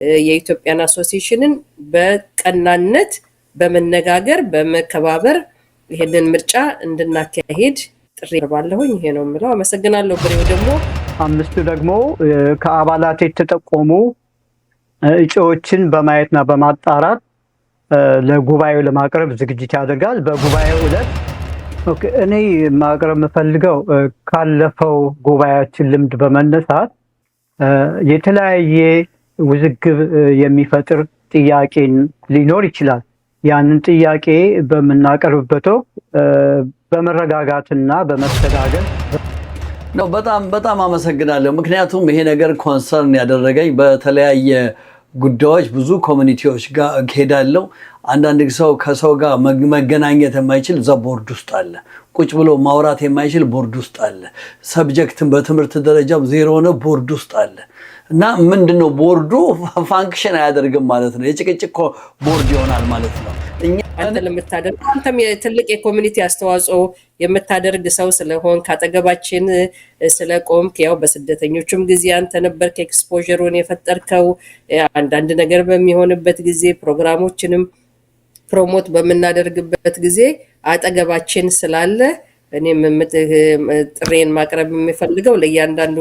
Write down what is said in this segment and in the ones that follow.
የኢትዮጵያን አሶሲዬሽንን በቀናነት በመነጋገር በመከባበር ይሄንን ምርጫ እንድናካሄድ ጥሪ ባለሁኝ ይሄ ነው የምለው። አመሰግናለሁ። ብሬው ደግሞ አምስቱ ደግሞ ከአባላት የተጠቆሙ እጩዎችን በማየትና በማጣራት ለጉባኤው ለማቅረብ ዝግጅት ያደርጋል። በጉባኤው ዕለት እኔ ማቅረብ የምፈልገው ካለፈው ጉባኤያችን ልምድ በመነሳት የተለያየ ውዝግብ የሚፈጥር ጥያቄ ሊኖር ይችላል። ያንን ጥያቄ በመናቀርብበት በመረጋጋትና በመስተጋገር ነው። በጣም አመሰግናለሁ። ምክንያቱም ይሄ ነገር ኮንሰርን ያደረገኝ በተለያየ ጉዳዮች ብዙ ኮሚኒቲዎች ጋር ሄዳለሁ። አንዳንድ ሰው ከሰው ጋር መገናኘት የማይችል እዛ ቦርድ ውስጥ አለ። ቁጭ ብሎ ማውራት የማይችል ቦርድ ውስጥ አለ። ሰብጀክትን በትምህርት ደረጃ ዜሮ ነው ቦርድ ውስጥ አለ። እና ምንድነው ቦርዱ ፋንክሽን አያደርግም ማለት ነው። የጭቅጭቅ ቦርድ ይሆናል ማለት ነው። አንተ ለምታደርግ አንተም ትልቅ የኮሚኒቲ አስተዋጽኦ የምታደርግ ሰው ስለሆን ካጠገባችን ስለቆምክ ያው በስደተኞቹም ጊዜ አንተ ነበርክ ኤክስፖዠሩን የፈጠርከው። አንዳንድ ነገር በሚሆንበት ጊዜ ፕሮግራሞችንም ፕሮሞት በመናደርግበት ጊዜ አጠገባችን ስላለ እኔም ጥሬን ማቅረብ የሚፈልገው ለእያንዳንዱ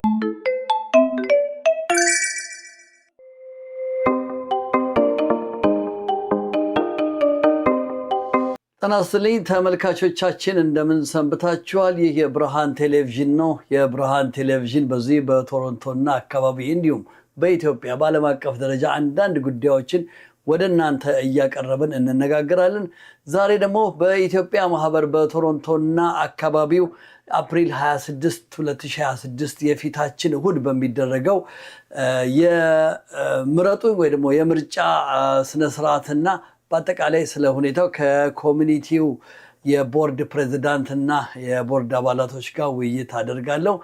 ተናስተልኝ ተመልካቾቻችን እንደምን ሰንብታችኋል? ይህ የብርሃን ቴሌቪዥን ነው። የብርሃን ቴሌቪዥን በዚህ በቶሮንቶና አካባቢ እንዲሁም በኢትዮጵያ በዓለም አቀፍ ደረጃ አንዳንድ ጉዳዮችን ወደ እናንተ እያቀረብን እንነጋገራለን። ዛሬ ደግሞ በኢትዮጵያ ማህበር በቶሮንቶና አካባቢው አፕሪል 26 2026 የፊታችን እሁድ በሚደረገው የምረጡ ወይ ደግሞ የምርጫ ስነ ስርዓትና በአጠቃላይ ስለ ሁኔታው ከኮሚኒቲው የቦርድ ፕሬዝዳንትና የቦርድ አባላቶች ጋር ውይይት አደርጋለሁ።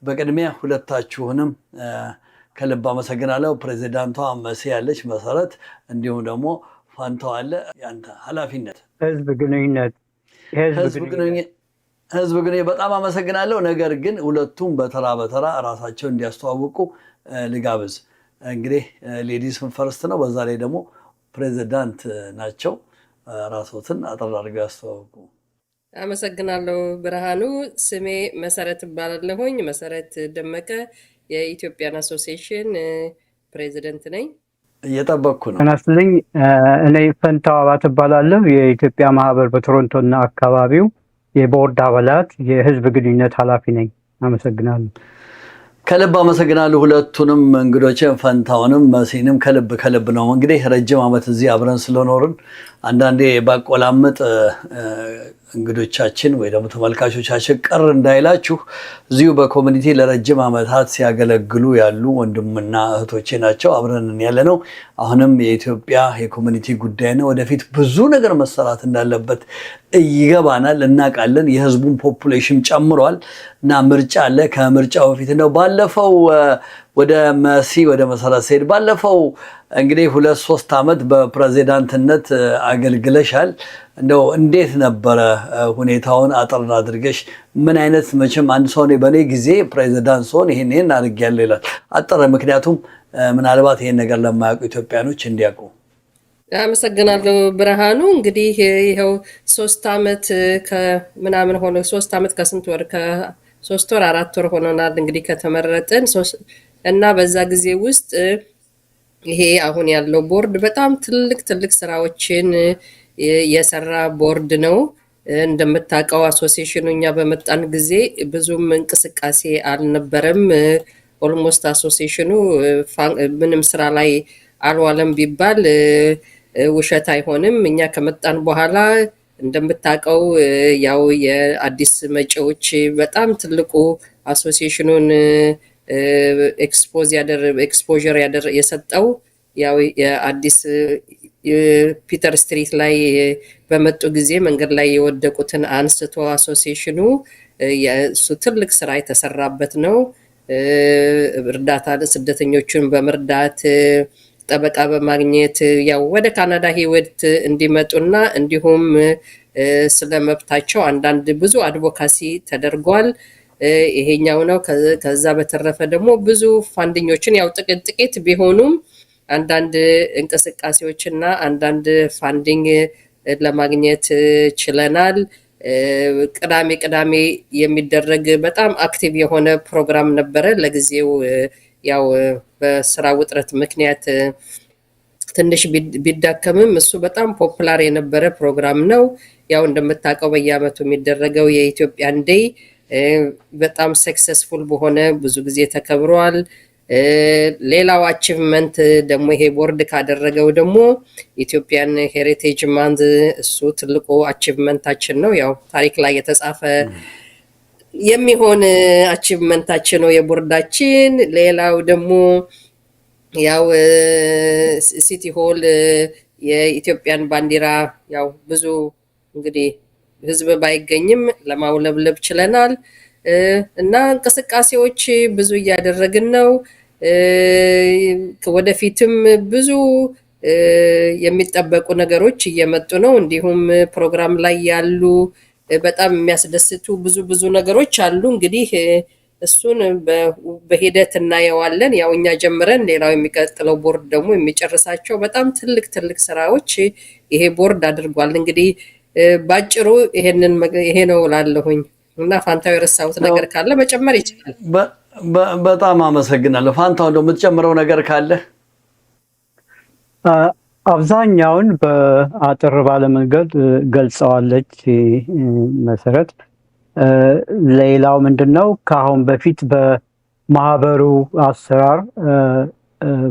በቅድሚያ ሁለታችሁንም ከልብ አመሰግናለሁ። ፕሬዝዳንቷ መሲ ያለች መሰረት፣ እንዲሁም ደግሞ ፋንታው አለ። ያንተ ኃላፊነት ህዝብ ግንኙነት በጣም አመሰግናለሁ። ነገር ግን ሁለቱም በተራ ራሳቸው እንዲያስተዋውቁ ልጋብዝ። እንግዲህ ሌዲስ ፈርስት ነው። በዛ ላይ ደግሞ ፕሬዝዳንት ናቸው። ራስዎትን አጠር አድርገው ያስተዋውቁ። አመሰግናለሁ ብርሃኑ። ስሜ መሰረት እባላለሁኝ። መሰረት ደመቀ የኢትዮጵያን አሶሲዬሽን ፕሬዝዳንት ነኝ። እየጠበቅኩ ነው። ተናስተልኝ እኔ ፈንታው አባት እባላለሁ። የኢትዮጵያ ማህበር በቶሮንቶና አካባቢው የቦርድ አባላት የህዝብ ግንኙነት ኃላፊ ነኝ። አመሰግናለሁ። ከልብ አመሰግናለሁ ሁለቱንም እንግዶችን፣ ፈንታውንም መሲንም ከልብ ነው። እንግዲህ ረጅም ዓመት እዚህ አብረን ስለኖርን አንዳንዴ ባቆላምጥ እንግዶቻችን ወይ ደግሞ ተመልካቾቻችን ቅር እንዳይላችሁ እዚሁ በኮሚኒቲ ለረጅም ዓመታት ሲያገለግሉ ያሉ ወንድምና እህቶቼ ናቸው። አብረን ያለነው አሁንም የኢትዮጵያ የኮሚኒቲ ጉዳይ ነው። ወደፊት ብዙ ነገር መሰራት እንዳለበት ይገባናል፣ እናውቃለን። የህዝቡን ፖፑሌሽን ጨምሯል እና ምርጫ አለ። ከምርጫው በፊት ነው ባለፈው ወደ መሰረት ሲሄድ ባለፈው እንግዲህ 2-3 ዓመት በፕሬዝዳንትነት አገልግለሻል። እንደው እንዴት ነበረ ሁኔታውን አጠር አድርገሽ ምን አይነት መቼም አንድ ሰው በኔ ጊዜ ፕሬዝዳንት ሶን ይሄን አድርጌያለሁ ይላል አጠረ። ምክንያቱም ምናልባት ይሄን ነገር ለማያውቁ ኢትዮጵያኖች እንዲያውቁ። አመሰግናለሁ ብርሃኑ። እንግዲህ ይሄው 3 ዓመት ከምናምን ሆነ 3 ዓመት ከስንት ወር ከ3 ወር 4 ወር ሆኖናል እንግዲህ ከተመረጥን እና በዛ ጊዜ ውስጥ ይሄ አሁን ያለው ቦርድ በጣም ትልቅ ስራዎችን የሰራ ቦርድ ነው። እንደምታውቀው አሶሲዬሽኑ እኛ በመጣን ጊዜ ብዙም እንቅስቃሴ አልነበረም። ኦልሞስት አሶሲዬሽኑ ምንም ስራ ላይ አልዋለም ቢባል ውሸት አይሆንም። እኛ ከመጣን በኋላ እንደምታውቀው ያው የአዲስ መጪዎች በጣም ትልቁ አሶሲዬሽኑን ኤክስፖዠር የሰጠው ያው የአዲስ ፒተር ስትሪት ላይ በመጡ ጊዜ መንገድ ላይ የወደቁትን አንስቶ አሶሲዬሽኑ የሱ ትልቅ ስራ የተሰራበት ነው። እርዳታ ስደተኞችን በመርዳት ጠበቃ በማግኘት ያው ወደ ካናዳ ህይወት እንዲመጡና እንዲሁም ስለመብታቸው አንዳንድ ብዙ አድቮካሲ ተደርጓል። ይሄኛው ነው። ከዛ በተረፈ ደግሞ ብዙ ፋንዲኞችን ያው ጥቂት ቢሆኑም አንዳንድ እንቅስቃሴዎችና አንዳንድ ፋንዲንግ ለማግኘት ችለናል። ቅዳሜ ቅዳሜ የሚደረግ በጣም አክቲቭ የሆነ ፕሮግራም ነበረ። ለጊዜው ያው በስራ ውጥረት ምክንያት ትንሽ ቢዳከምም እሱ በጣም ፖፑላር የነበረ ፕሮግራም ነው። ያው እንደምታውቀው በየአመቱ የሚደረገው የኢትዮጵያን ዴይ በጣም ሰክሰስፉል በሆነ ብዙ ጊዜ ተከብሯል። ሌላው አቺቭመንት ደግሞ ይሄ ቦርድ ካደረገው ደግሞ ኢትዮጵያን ሄሪቴጅ ማንዝ እሱ ትልቁ አቺቭመንታችን ነው። ያው ታሪክ ላይ የተጻፈ የሚሆን አቺቭመንታችን ነው የቦርዳችን። ሌላው ደግሞ ያው ሲቲ ሆል የኢትዮጵያን ባንዲራ ያው ብዙ እንግዲህ ህዝብ ባይገኝም ለማውለብለብ ችለናል እና እንቅስቃሴዎች ብዙ እያደረግን ነው። ወደፊትም ብዙ የሚጠበቁ ነገሮች እየመጡ ነው። እንዲሁም ፕሮግራም ላይ ያሉ በጣም የሚያስደስቱ ብዙ ነገሮች አሉ። እንግዲህ እሱን በሂደት እናየዋለን። ያው እኛ ጀምረን ሌላው የሚቀጥለው ቦርድ ደግሞ የሚጨርሳቸው በጣም ትልቅ ስራዎች ይሄ ቦርድ አድርጓል። እንግዲህ ባጭሩ ይሄ ነው እላለሁኝ እና ፋንታው የረሳሁት ነገር ካለ መጨመር ይችላል። በጣም አመሰግናለሁ። ፋንታው እንደው የምትጨምረው ነገር ካለ? አብዛኛውን በአጥር ባለመንገድ ገልጸዋለች መሰረት። ሌላው ምንድነው ከአሁን በፊት በማህበሩ አሰራር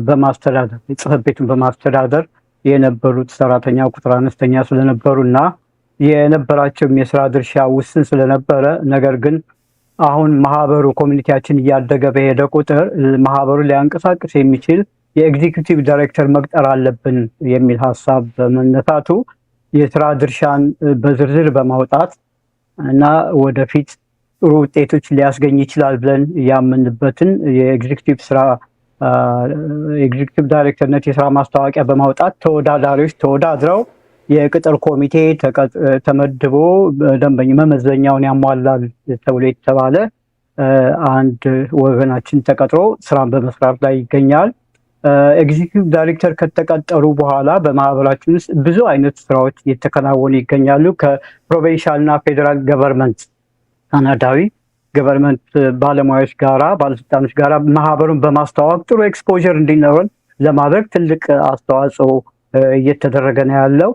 በማስተዳደር ጽሕፈት ቤቱን በማስተዳደር የነበሩት ሰራተኛ ቁጥር አነስተኛ ስለነበሩና የነበራቸውም የስራ ድርሻ ውስን ስለነበረ ነገር ግን አሁን ማህበሩ ኮሚኒቲያችን እያደገ በሄደ ቁጥር ማህበሩ ሊያንቀሳቅስ የሚችል የኤግዚኪዩቲቭ ዳይሬክተር መቅጠር አለብን የሚል ሀሳብ በመነሳቱ የስራ ድርሻን በዝርዝር በማውጣት እና ወደፊት ጥሩ ውጤቶች ሊያስገኝ ይችላል ብለን ያመንበትን የኤግዚኪዩቲቭ ዳይሬክተርነት የስራ ማስታወቂያ በማውጣት ተወዳዳሪዎች ተወዳድረው የቅጥር ኮሚቴ ተመድቦ ደንበኛ መመዘኛውን ያሟላል ተብሎ የተባለ አንድ ወገናችን ተቀጥሮ ስራን በመስራት ላይ ይገኛል። ኤግዚኪዩቲቭ ዳይሬክተር ከተቀጠሩ በኋላ በማህበራችን ውስጥ ብዙ አይነት ስራዎች እየተከናወኑ ይገኛሉ። ከፕሮቪንሻል እና ፌዴራል ገቨርንመንት ካናዳዊ ገቨርንመንት ባለሙያዎች ጋራ ባለስልጣኖች ጋራ ማህበሩን በማስተዋወቅ ጥሩ ኤክስፖዠር እንዲኖረን ለማድረግ ትልቅ አስተዋጽኦ እየተደረገ ነው ያለው።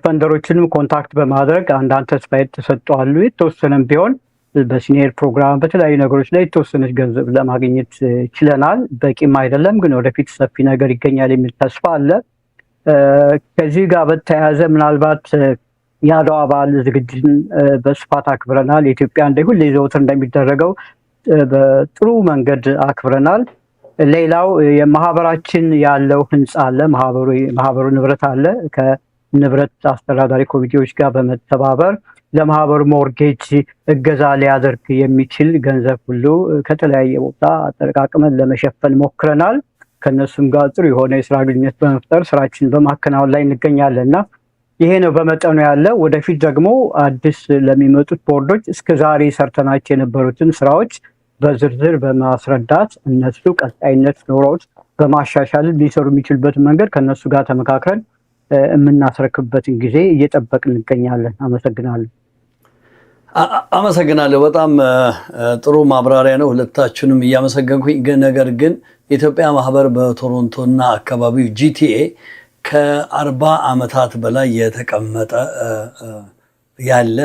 ፈንደሮችንም ኮንታክት በማድረግ አንዳንድ ተስፋ የተሰጠዋሉ የተወሰነም ቢሆን በሲኒየር ፕሮግራም በተለያዩ ነገሮች ላይ የተወሰነች ገንዘብ ለማግኘት ችለናል። በቂም አይደለም፣ ግን ወደፊት ሰፊ ነገር ይገኛል የሚል ተስፋ አለ። ከዚህ ጋር በተያያዘ ምናልባት የአድዋ በዓል ዝግጅትን በስፋት አክብረናል። የኢትዮጵያ እንደ ሁሌ ዘወትር እንደሚደረገው በጥሩ መንገድ አክብረናል። ሌላው የማህበራችን ያለው ህንፃ አለ፣ ማህበሩ ንብረት አለ። ከንብረት አስተዳዳሪ ኮሚቴዎች ጋር በመተባበር ለማህበሩ ሞርጌጅ እገዛ ሊያደርግ የሚችል ገንዘብ ሁሉ ከተለያየ ቦታ አጠቃቅመን ለመሸፈን ሞክረናል። ከነሱም ጋር ጥሩ የሆነ የስራ ግንኙነት በመፍጠር ስራችን በማከናወን ላይ እንገኛለን እና ይሄ ነው በመጠኑ ያለ። ወደፊት ደግሞ አዲስ ለሚመጡት ቦርዶች እስከዛሬ ሰርተናቸው የነበሩትን ስራዎች በዝርዝር በማስረዳት እነሱ ቀጣይነት ኖሮት በማሻሻል ሊሰሩ የሚችሉበትን መንገድ ከነሱ ጋር ተመካክረን የምናስረክብበትን ጊዜ እየጠበቅን እንገኛለን። አመሰግናለሁ። አመሰግናለሁ። በጣም ጥሩ ማብራሪያ ነው። ሁለታችሁንም እያመሰገንኩኝ ነገር ግን የኢትዮጵያ ማህበር በቶሮንቶና አካባቢው ጂቲኤ ከ40 ዓመታት በላይ የተቀመጠ ያለ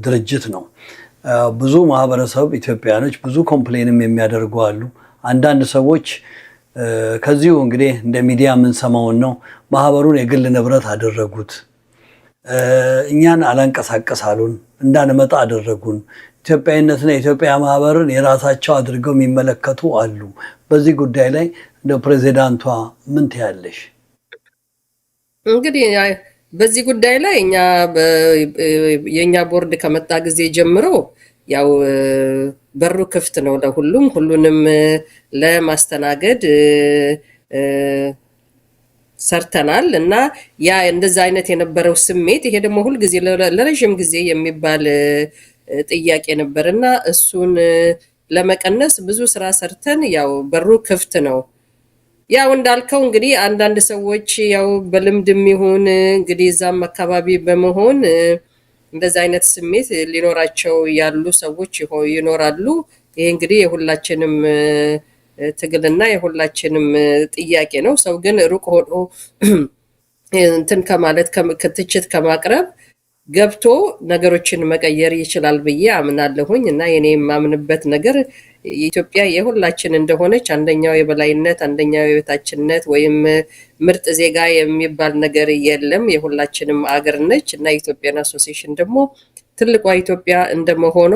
ድርጅት ነው። ብዙ ማህበረሰብ ኢትዮጵያኖች ብዙ ኮምፕሌንም የሚያደርጉ አሉ። አንዳንድ ሰዎች ከዚሁ እንግዲህ እንደ ሚዲያ የምንሰማውን ነው። ማህበሩን የግል ንብረት አደረጉት፣ እኛን አላንቀሳቀስ አሉን፣ እንዳንመጣ አደረጉን። ኢትዮጵያዊነትና የኢትዮጵያ ማህበርን የራሳቸው አድርገው የሚመለከቱ አሉ። በዚህ ጉዳይ ላይ እንደ ፕሬዚዳንቷ ምን ትያለሽ? እንግዲህ በዚህ ጉዳይ ላይ የኛ ቦርድ ከመጣ ጊዜ ጀምሮ ያው በሩ ክፍት ነው ለሁሉም፣ ሁሉንም ለማስተናገድ ሰርተናል እና ያ እንደዛ አይነት የነበረው ስሜት ይሄ ደግሞ ሁሉ ጊዜ ለረጅም ጊዜ የሚባል ጥያቄ ነበርና እሱን ለመቀነስ ብዙ ስራ ሰርተን ያው በሩ ክፍት ነው። ያው እንዳልከው እንግዲህ አንዳንድ ሰዎች ያው በልምድም ይሁን እንግዲህ እዛም አካባቢ በመሆን እንደዛ አይነት ስሜት ሊኖራቸው ያሉ ሰዎች ይኖራሉ። ይሄ እንግዲህ የሁላችንም ትግልና የሁላችንም ጥያቄ ነው። ሰው ግን ሩቅ ሆኖ እንትን ከማለት ከትችት ከማቅረብ ገብቶ ነገሮችን መቀየር ይችላል ብዬ አምናለሁኝ። እና የኔ የማምንበት ነገር ኢትዮጵያ የሁላችን እንደሆነች አንደኛው የበላይነት አንደኛው የበታችነት ወይም ምርጥ ዜጋ የሚባል ነገር የለም። የሁላችንም አገር ነች እና ኢትዮጵያን አሶሲዬሽን ደግሞ ትልቋ ኢትዮጵያ እንደመሆኗ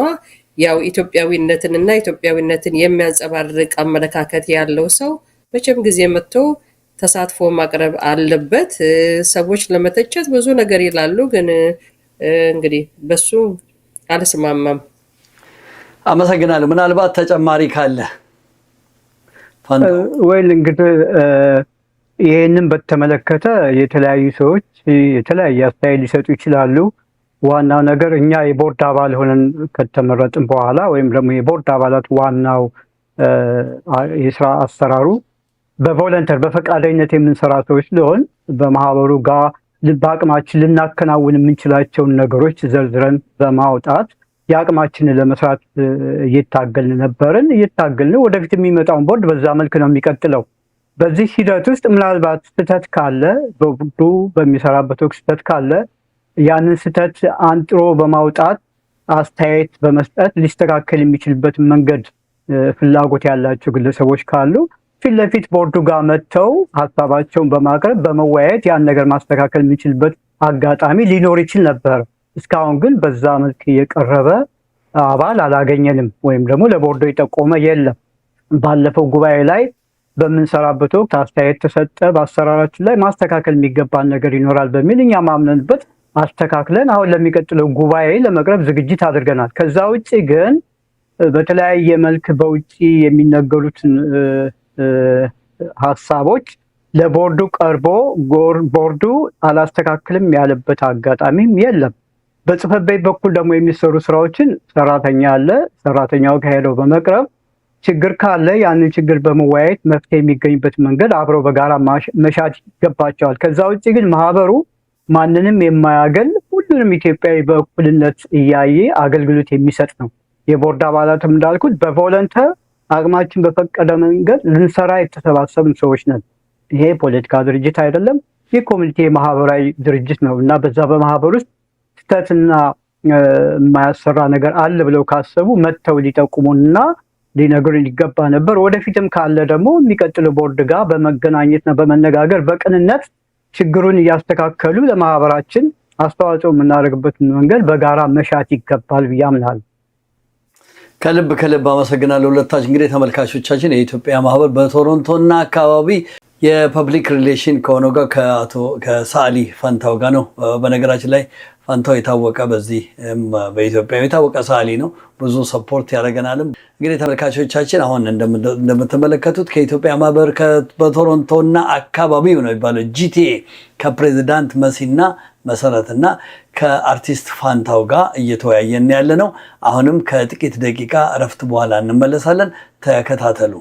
ያው ኢትዮጵያዊነትን እና ኢትዮጵያዊነትን የሚያንጸባርቅ አመለካከት ያለው ሰው መቼም ጊዜ መጥቶ ተሳትፎ ማቅረብ አለበት። ሰዎች ለመተቸት ብዙ ነገር ይላሉ፣ ግን እንግዲህ በሱ አልስማማም። አመሰግናለሁ። ምናልባት ተጨማሪ ካለ ወይ እንግዲህ ይሄንን በተመለከተ የተለያዩ ሰዎች የተለያየ አስተያየት ሊሰጡ ይችላሉ። ዋናው ነገር እኛ የቦርድ አባል ሆነን ከተመረጥን በኋላ ወይም ደግሞ የቦርድ አባላት ዋናው የስራ አሰራሩ በቮለንተር በፈቃደኝነት የምንሰራ ሰዎች ስለሆን በማህበሩ ጋር በአቅማችን ልናከናውን የምንችላቸውን ነገሮች ዘርዝረን በማውጣት የአቅማችንን ለመስራት እየታገልን ነበርን። እየታገልን ወደፊት የሚመጣውን ቦርድ በዛ መልክ ነው የሚቀጥለው። በዚህ ሂደት ውስጥ ምናልባት ስህተት ካለ ቦርዱ በሚሰራበት ወቅት ስህተት ካለ ያንን ስህተት አንጥሮ በማውጣት አስተያየት በመስጠት ሊስተካከል የሚችልበት መንገድ ፍላጎት ያላቸው ግለሰቦች ካሉ ፊት ለፊት ቦርዱ ጋር መጥተው ሀሳባቸውን በማቅረብ በመወያየት ያን ነገር ማስተካከል የሚችልበት አጋጣሚ ሊኖር ይችል ነበር። እስካሁን ግን በዛ መልክ የቀረበ አባል አላገኘንም፣ ወይም ደግሞ ለቦርዱ የጠቆመ የለም። ባለፈው ጉባኤ ላይ በምንሰራበት ወቅት አስተያየት ተሰጠ፣ በአሰራራችን ላይ ማስተካከል የሚገባን ነገር ይኖራል በሚል እኛ ማምነንበት አስተካክለን አሁን ለሚቀጥለው ጉባኤ ለመቅረብ ዝግጅት አድርገናል። ከዛ ውጭ ግን በተለያየ መልክ በውጭ የሚነገሩትን ሀሳቦች ለቦርዱ ቀርቦ ቦርዱ አላስተካክልም ያለበት አጋጣሚም የለም። በጽህፈት ቤት በኩል ደግሞ የሚሰሩ ስራዎችን ሰራተኛ አለ። ሰራተኛው ከሄደው በመቅረብ ችግር ካለ ያንን ችግር በመወያየት መፍትሄ የሚገኝበት መንገድ አብረው በጋራ መሻት ይገባቸዋል። ከዛ ውጭ ግን ማህበሩ ማንንም የማያገል ሁሉንም ኢትዮጵያዊ በእኩልነት እያየ አገልግሎት የሚሰጥ ነው። የቦርድ አባላትም እንዳልኩት በቮለንተር አቅማችን በፈቀደ መንገድ ልንሰራ የተሰባሰብን ሰዎች ነን። ይሄ ፖለቲካ ድርጅት አይደለም፣ የኮሚኒቲ ማህበራዊ ድርጅት ነው እና በዛ በማህበር ውስጥ ስህተትና የማያሰራ ነገር አለ ብለው ካሰቡ መጥተው ሊጠቁሙና ሊነግሩን ይገባ ነበር። ወደፊትም ካለ ደግሞ የሚቀጥለው ቦርድ ጋር በመገናኘትና በመነጋገር በቅንነት ችግሩን እያስተካከሉ ለማህበራችን አስተዋጽኦ የምናደርግበትን መንገድ በጋራ መሻት ይገባል ብዬ አምናለሁ። ከልብ አመሰግናለሁ ሁለታችን። እንግዲህ ተመልካቾቻችን የኢትዮጵያ ማህበር በቶሮንቶና አካባቢ የፐብሊክ ሪሌሽን ከሆነው ጋር ከሰዓሊ ፈንታው ጋር ነው። በነገራችን ላይ ፈንታው የታወቀ በዚህ በኢትዮጵያ የታወቀ ሰዓሊ ነው። ብዙ ሰፖርት ያደርገናልም። እንግዲህ ተመልካቾቻችን አሁን እንደምትመለከቱት ከኢትዮጵያ ማህበር በቶሮንቶና አካባቢው ነው የሚባለው ጂቲኤ ከፕሬዚዳንት መሲና መሰረትና ከአርቲስት ፋንታው ጋር እየተወያየን ያለ ነው። አሁንም ከጥቂት ደቂቃ እረፍት በኋላ እንመለሳለን። ተከታተሉ።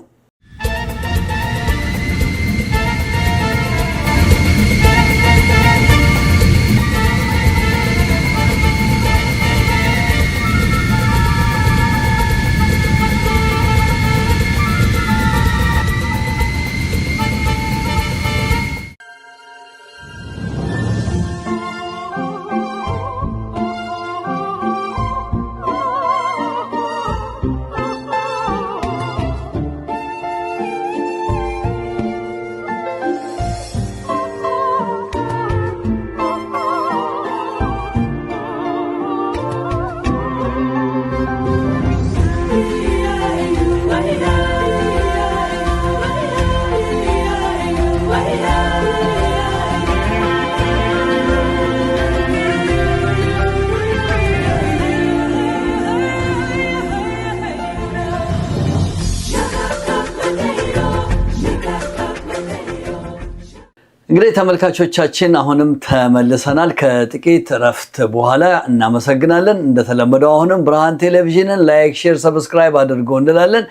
እንግዲህ ተመልካቾቻችን አሁንም ተመልሰናል ከጥቂት እረፍት በኋላ። እናመሰግናለን። እንደተለመደው አሁንም ብርሃን ቴሌቪዥንን ላይክ፣ ሼር፣ ሰብስክራይብ አድርገው እንላለን።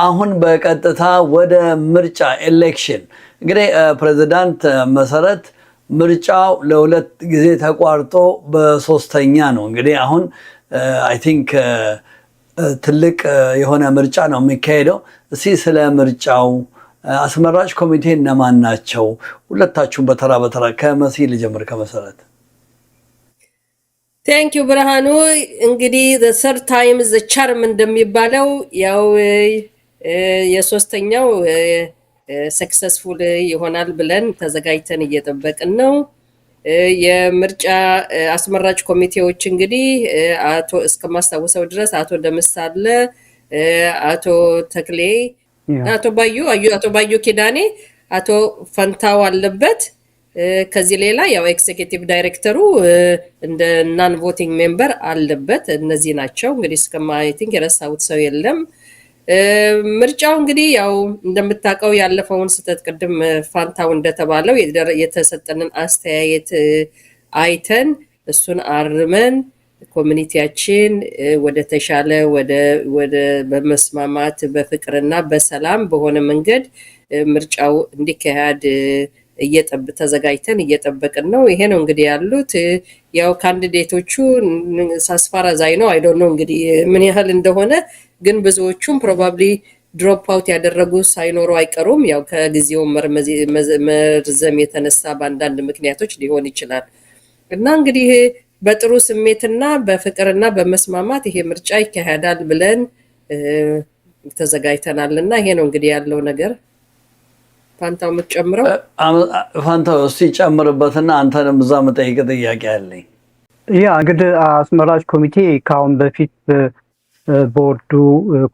አሁን በቀጥታ ወደ ምርጫ ኤሌክሽን እንግዲህ ፕሬዝዳንት መሰረት ምርጫው ለሁለት ጊዜ ተቋርጦ በሶስተኛ ነው እንግዲህ አሁን አይ ቲንክ ትልቅ የሆነ ምርጫ ነው የሚካሄደው። እስኪ ስለ ምርጫው አስመራጭ ኮሚቴ እነማን ናቸው? ሁለታችሁም በተራ በተራ ከመሲ ልጀምር። ከመሰረት ቴንክ ዩ ብርሃኑ። እንግዲህ the third time is the charm እንደሚባለው ያው የሶስተኛው ሰክሰስፉል ይሆናል ብለን ተዘጋጅተን እየጠበቅን ነው። የምርጫ አስመራጭ ኮሚቴዎች እንግዲህ አቶ እስከማስታወሰው ድረስ አቶ ደምሳለ፣ አቶ ተክሌ፣ አቶ ባዩ ኪዳኔ፣ አቶ ፈንታው አለበት። ከዚህ ሌላ ያው ኤክዚኪዩቲቭ ዳይሬክተሩ እንደ ናን ቮቲንግ ሜምበር አለበት። እነዚህ ናቸው እንግዲህ አይ ቲንክ የረሳሁት ሰው የለም። ምርጫው እንግዲህ ያው እንደምታውቀው ያለፈውን ስህተት ቅድም ፋንታው እንደተባለው የተሰጠንን አስተያየት አይተን እሱን አርመን ኮሚኒቲያችን ወደ ተሻለ ወደ በመስማማት በፍቅርና በሰላም በሆነ መንገድ ምርጫው እንዲካሄድ ተዘጋጅተን እየጠበቅን ነው። ይሄ ነው እንግዲህ ያሉት ያው ካንዲዴቶቹ ሳስፋራዛይ ነው። አይ ዶንት ኖ እንግዲህ ምን ያህል እንደሆነ ግን ብዙዎቹም ፕሮባብሊ ድሮፕ አውት ያደረጉ ሳይኖሩ አይቀሩም። ያው ከጊዜው መርዘም የተነሳ በአንዳንድ ምክንያቶች ሊሆን ይችላል እና እንግዲህ በጥሩ ስሜትና በፍቅርና በመስማማት ይሄ ምርጫ ይካሄዳል ብለን ተዘጋጅተናልና ይሄ ነው እንግዲህ ያለው ነገር። ፋንታው የምትጨምረው? ፋንታው እስቲ ጨምርበትና አንተንም እዛ መጠይቅ ጥያቄ አለኝ። ያ እንግዲህ አስመራጭ ኮሚቴ ከአሁን በፊት ቦርዱ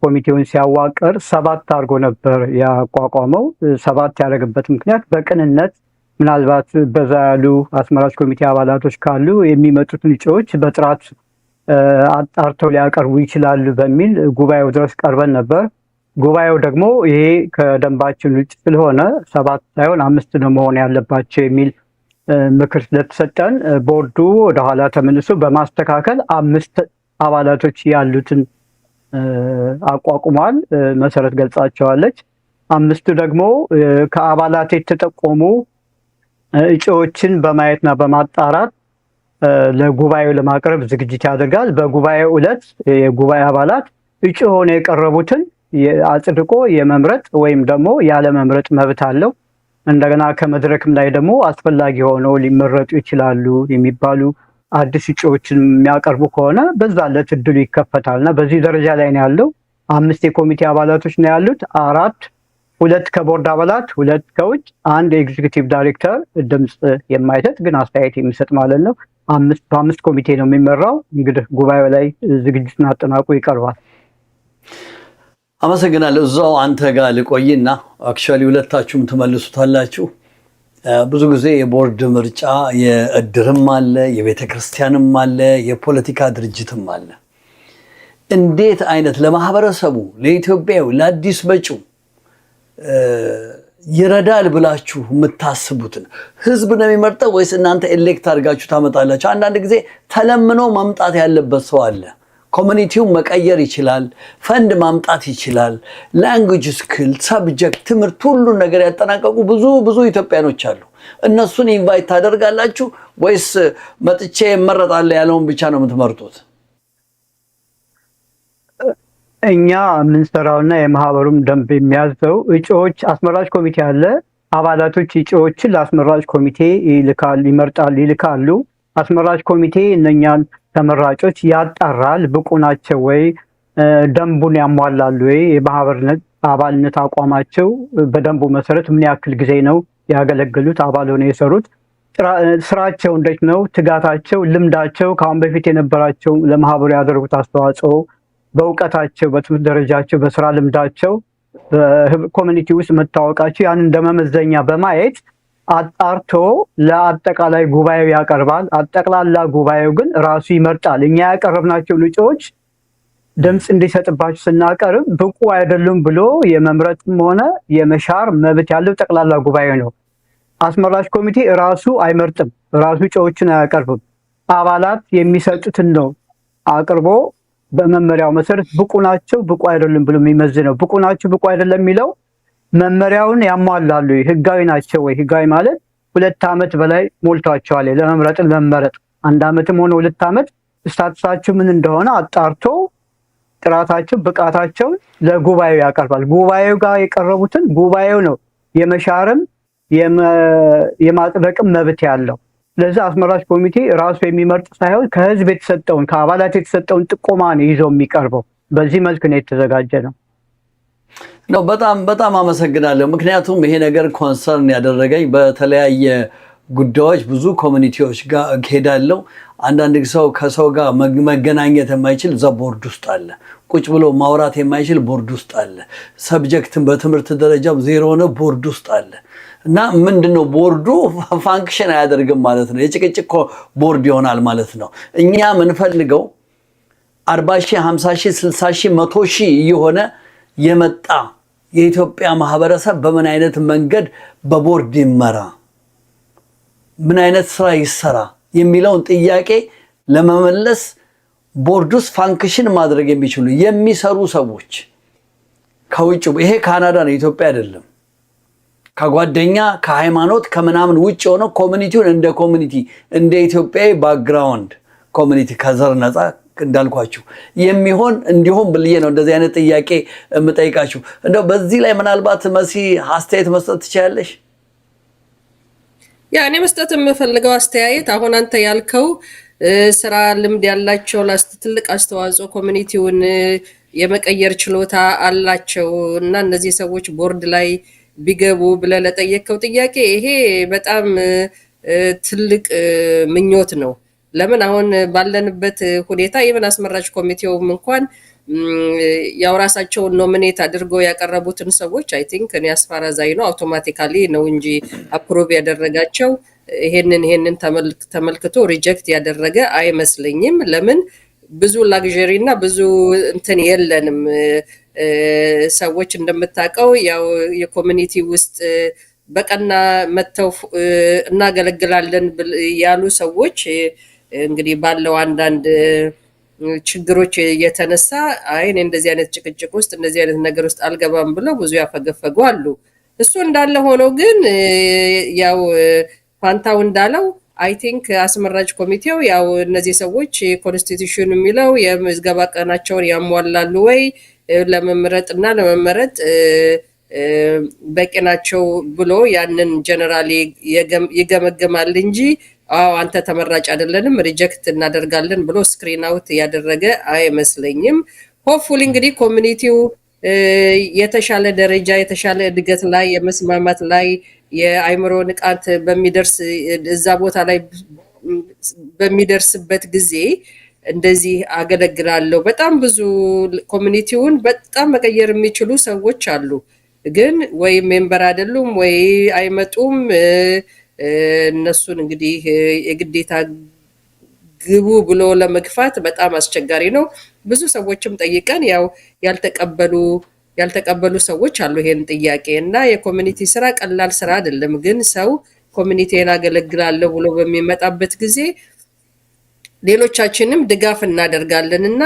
ኮሚቴውን ሲያዋቅር 7 አድርጎ ነበር ያቋቋመው። 7 ያደረገበት ምክንያት በቅንነት ምናልባት በዛ ያሉ አስመራጭ ኮሚቴ አባላቶች ካሉ የሚመጡትን እጩዎች በጥራት አጣርተው ሊያቀርቡ ይችላሉ በሚል ጉባኤው ድረስ ቀርበን ነበር። ጉባኤው ደግሞ ይሄ ከደንባችን ውጭ ስለሆነ 7 ሳይሆን 5 ነው መሆን ያለባቸው የሚል ምክር ስለተሰጠን ቦርዱ ወደኋላ ተመልሶ በማስተካከል 5 አባላቶች ያሉትን አቋቁሟል። መሰረት ገልጻቸዋለች። 5ቱ ደግሞ ከአባላት የተጠቆሙ እጩዎችን በማየትና በማጣራት ለጉባኤው ለማቅረብ ዝግጅት ያደርጋል። በጉባኤው ዕለት የጉባኤ አባላት እጩ ሆነው የቀረቡትን አጽድቆ የመምረጥ ወይም ደግሞ ያለ መምረጥ መብት አለው። እንደገና ከመድረክም ላይ ደግሞ አስፈላጊ ሆነው ሊመረጡ ይችላሉ የሚባሉ አዲስ እጩዎችን የሚያቀርቡ ከሆነ በዛ ዕለት እድሉ ይከፈታልና በዚህ ደረጃ ላይ ነው ያለው። 5 የኮሚቴ አባላቶች ነው ያሉት። 2 ከቦርድ አባላት፣ 2 ከውጭ፣ 1 ኤግዚኪዩቲቭ ዳይሬክተር ድምፅ የማይሰጥ ግን አስተያየት የሚሰጥ ማለት ነው። 5 ኮሚቴ ነው የሚመራው። እንግዲህ ጉባኤው ላይ ዝግጅቱን አጠናቆ ይቀርባል። አመሰግናለሁ። እዛው አንተ ጋር ልቆይና አክቹዋሊ ሁለታችሁም ትመልሱታላችሁ። ብዙ ጊዜ የቦርድ ምርጫ የእድርም አለ፣ የቤተ ክርስቲያንም አለ፣ የፖለቲካ ድርጅትም አለ። እንዴት አይነት ለማህበረሰቡ ለኢትዮጵያው ለአዲስ መጪው ይረዳል ብላችሁ የምታስቡትን ህዝብ ነው የሚመርጠው ወይስ እናንተ ኤሌክት አድርጋችሁ ታመጣላችሁ? አንዳንድ ጊዜ ተለምኖ መምጣት ያለበት ሰው አለ። ኮሚኒቲውን መቀየር ይችላል፣ ፈንድ ማምጣት ይችላል፣ ላንጉጅ ስኪል፣ ሰብጀክት፣ ትምህርት፣ ሁሉን ነገር ያጠናቀቁ ብዙ ኢትዮጵያኖች አሉ። እነሱን ኢንቫይት ታደርጋላችሁ ወይስ መጥቼ እመረጣለሁ ያለውን ብቻ ነው የምትመርጡት? እኛ የምንሰራውና የማህበሩም ደንብ የሚያዘው እጩዎች አስመራጭ ኮሚቴ አለ። አባላቶች እጩዎችን ለአስመራጭ ኮሚቴ ይልካሉ። አስመራጭ ኮሚቴ እነኛን ተመራጮች ያጣራል። ብቁ ናቸው ወይ፣ ደንቡን ያሟላሉ ወይ፣ የማህበርነት አባልነት አቋማቸው በደንቡ መሰረት ምን ያክል ጊዜ ነው ያገለገሉት፣ አባል ሆነው የሰሩት፣ ስራቸው እንዴት ነው፣ ትጋታቸው፣ ልምዳቸው፣ ከአሁን በፊት የነበራቸው ለማህበሩ ያደረጉት አስተዋጽኦ፣ በእውቀታቸው፣ በትምህርት ደረጃቸው፣ በስራ ልምዳቸው፣ በኮሚኒቲ ውስጥ መታወቃቸው ያንን እንደመመዘኛ በማየት አጣርቶ ለአጠቃላይ ጉባኤው ያቀርባል። አጠቅላላ ጉባኤው ግን ራሱ ይመርጣል። እኛ ያቀረብናቸው እጩዎች ድምፅ እንዲሰጥባቸው ስናቀርብ ብቁ አይደሉም ብሎ የመምረጥም ሆነ የመሻር መብት ያለው ጠቅላላ ጉባኤ ነው። አስመራጭ ኮሚቴ ራሱ አይመርጥም፣ ራሱ እጩዎችን አያቀርብም። አባላት የሚሰጡትን ነው አቅርቦ በመመሪያው መሰረት ብቁ ናቸው ብቁ አይደለም ብሎ የሚመዝነው። ብቁ ናቸው ብቁ አይደለም የሚለው መመሪያውን ያሟላሉ፣ ህጋዊ ናቸው ወይ? ህጋዊ ማለት 2 ዓመት በላይ ሞልቷቸዋል ለመመረጥ 1 ዓመትም ሆነ 2 ዓመት ስታትሳቸው ምን እንደሆነ አጣርቶ ጥራታቸው ብቃታቸው ለጉባኤው ያቀርባል። ጉባኤው ጋር የቀረቡትን ጉባኤው ነው የመሻርም የማጽደቅም መብት ያለው። ስለዚህ አስመራጭ ኮሚቴ ራሱ የሚመርጥ ሳይሆን ከህዝብ የተሰጠውን ከአባላት የተሰጠውን ጥቆማ ነው ይዞ የሚቀርበው። በዚህ መልክ ነው የተዘጋጀ ነው። በጣም አመሰግናለሁ። ምክንያቱም ይሄ ነገር ኮንሰርን ያደረገኝ በተለያየ ጉዳዮች ብዙ ኮሚኒቲዎች ጋር ሄዳለሁ። አንዳንድ ሰው ከሰው ጋር መገናኘት የማይችል እዛ ቦርድ ውስጥ አለ። ቁጭ ብሎ ማውራት የማይችል ቦርድ ውስጥ አለ። ሰብጀክትን በትምህርት ደረጃም ዜሮ ሆነ ቦርድ ውስጥ አለ። እና ምንድነው ቦርዱ ፋንክሽን አያደርግም ማለት ነው። የጭቅጭቅ ቦርድ ይሆናል ማለት ነው። እኛ የምንፈልገው 40 ሺህ 50 ሺህ 60 ሺህ 100 ሺህ እየሆነ የመጣ የኢትዮጵያ ማህበረሰብ በምን አይነት መንገድ በቦርድ ይመራ፣ ምን አይነት ስራ ይሰራ የሚለውን ጥያቄ ለመመለስ ቦርድ ውስጥ ፋንክሽን ማድረግ የሚችሉ የሚሰሩ ሰዎች ከውጭ፣ ይሄ ካናዳ ነው ኢትዮጵያ አይደለም፣ ከጓደኛ ከሃይማኖት ከምናምን ውጭ ሆኖ ኮሚኒቲውን እንደ ኮሚኒቲ እንደ ኢትዮጵያዊ ባክግራውንድ ኮሚኒቲ ከዘር ነፃ እንዳልኳችሁ የሚሆን እንዲሁም ብልዬ ነው እንደዚህ አይነት ጥያቄ የምጠይቃችሁ። እንደው በዚህ ላይ ምናልባት መሲ አስተያየት መስጠት ትችላለሽ? እኔ መስጠት የምፈልገው አስተያየት አሁን አንተ ያልከው ስራ ልምድ ያላቸው ትልቅ አስተዋጽኦ ኮሚኒቲውን የመቀየር ችሎታ አላቸው እና እነዚህ ሰዎች ቦርድ ላይ ቢገቡ ብለህ ለጠየቅከው ጥያቄ ይሄ በጣም ትልቅ ምኞት ነው። ለምን አሁን ባለንበት ሁኔታ ይብን አስመራጭ ኮሚቴውም እንኳን ያው ራሳቸውን ኖሚኔት አድርገው ያቀረቡትን ሰዎች አይ ቲንክ እኔ አስፋራዛይ ነው አውቶማቲካሊ ነው እንጂ አፕሮቭ ያደረጋቸው ይሄንን ተመልክቶ ሪጀክት ያደረገ አይመስለኝም። ለምን ብዙ ላግዠሪ እና ብዙ እንትን የለንም። ሰዎች እንደምታውቀው ያው የኮሚኒቲ ውስጥ በቀና መተው እናገለግላለን ያሉ ሰዎች እንግዲህ ባለው አንዳንድ ችግሮች የተነሳ እኔ እንደዚህ አይነት ጭቅጭቅ ውስጥ እንደዚህ አይነት ነገር ውስጥ አልገባም ብለው ብዙ ያፈገፈጉ አሉ። እሱ እንዳለ ሆኖ ግን ያው ፋንታው እንዳለው አይ ቲንክ አስመራጭ ኮሚቴው ያው እነዚህ ሰዎች ኮንስቲቱሽን የሚለው የምዝገባ ቀናቸውን ያሟላሉ ወይ ለመመረጥና ለመመረጥ በቂ ናቸው ብሎ ያንን ጀነራሊ ይገመገማል እንጂ አንተ ተመራጭ አይደለንም ሪጀክት እናደርጋለን ብሎ ስክሪን አውት ያደረገ አይመስለኝም። ሆፕፉሊ እንግዲህ ኮሚኒቲው የተሻለ ደረጃ የተሻለ እድገት ላይ የመስማማት ላይ የአይምሮ ንቃት በሚደርስ እዛ ቦታ ላይ በሚደርስበት ጊዜ እንደዚህ አገለግላለሁ። በጣም ብዙ ኮሚኒቲውን በጣም መቀየር የሚችሉ ሰዎች አሉ፣ ግን ወይ ሜምበር አይደሉም ወይ አይመጡም። እነሱን እንግዲህ የግዴታ ግቡ ብሎ ለመግፋት በጣም አስቸጋሪ ነው። ብዙ ሰዎችም ጠይቀን ያው ያልተቀበሉ ሰዎች አሉ ይሄን ጥያቄ እና የኮሚኒቲ ስራ ቀላል ስራ አይደለም። ግን ሰው ኮሚኒቲን አገለግላለሁ ብሎ በሚመጣበት ጊዜ ሌሎቻችንም ድጋፍ እናደርጋለን እና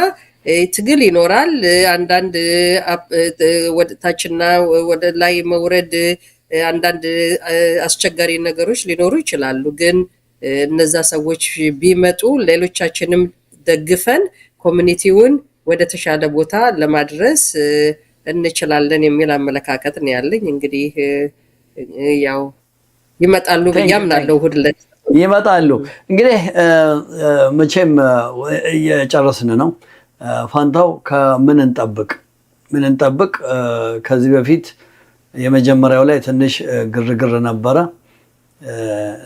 ትግል ይኖራል። አንዳንድ ወደ ታችና ወደ ላይ መውረድ አንዳንድ አስቸጋሪ ነገሮች ሊኖሩ ይችላሉ። ግን እነዛ ሰዎች ቢመጡ ሌሎቻችንም ደግፈን ኮሚኒቲውን ወደ ተሻለ ቦታ ለማድረስ እንችላለን የሚል አመለካከት ነው ያለኝ። እንግዲህ ያው ይመጣሉ ብዬ አምናለሁ። ሁለት ይመጣሉ። እንግዲህ መቼም እየጨረስን ነው። ፋንታው ከምን እንጠብቅ? ከዚህ በፊት የመጀመሪያው ላይ ትንሽ ግርግር ነበረ።